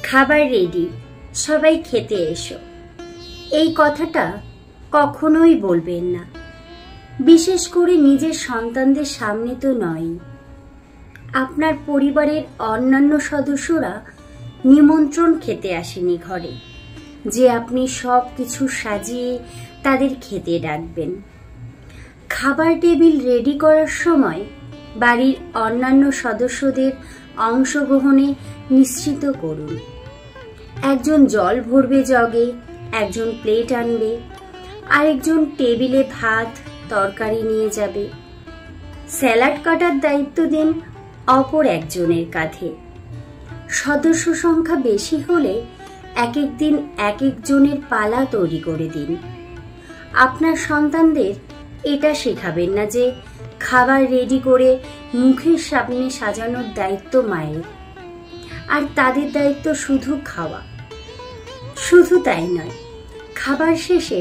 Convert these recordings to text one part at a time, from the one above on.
খাবার রেডি, সবাই খেতে এসো, এই কথাটা কখনোই বলবেন না। বিশেষ করে নিজের সন্তানদের সামনে তো নয়। আপনার পরিবারের অন্যান্য সদস্যরা নিমন্ত্রণ খেতে আসেনি ঘরে যে আপনি সব কিছু সাজিয়ে তাদের খেতে ডাকবেন। খাবার টেবিল রেডি করার সময় বাড়ির অন্যান্য সদস্যদের অংশগ্রহণে নিশ্চিত করুন। একজন জল ভরবে জগে, একজন প্লেট আনবে, আরেকজন টেবিলে ভাত তরকারি নিয়ে যাবে। স্যালাড কাটার দায়িত্ব দিন অপর একজনের কাঁধে। সদস্য সংখ্যা বেশি হলে এক একদিন এক একজনের পালা তৈরি করে দিন। আপনার সন্তানদের এটা শেখাবেন না যে খাবার রেডি করে মুখের সামনে সাজানোর দায়িত্ব মায়ের, আর তাদের দায়িত্ব শুধু খাওয়া। শুধু তাই নয়, খাবার শেষে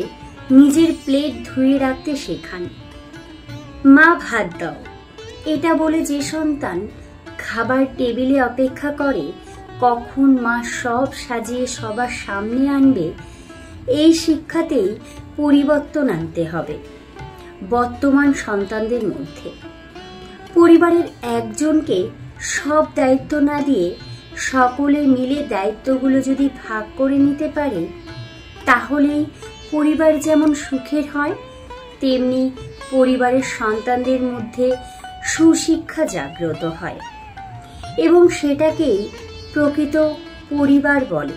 নিজের প্লেট ধুয়ে রাখতে শেখান। মা ভাত দাও, এটা বলে যে সন্তান খাবার টেবিলে অপেক্ষা করে কখন মা সব সাজিয়ে সবার সামনে আনবে, এই শিক্ষাতেই পরিবর্তন আনতে হবে বর্তমান সন্তানদের মধ্যে। পরিবারের একজনকে সব দায়িত্ব না দিয়ে সকলে মিলে দায়িত্বগুলো যদি ভাগ করে নিতে পারে, তাহলেই পরিবার যেমন সুখের হয়, তেমনি পরিবারের সন্তানদের মধ্যে সুশিক্ষা জাগ্রত হয় এবং সেটাকেই প্রকৃত পরিবার বলে।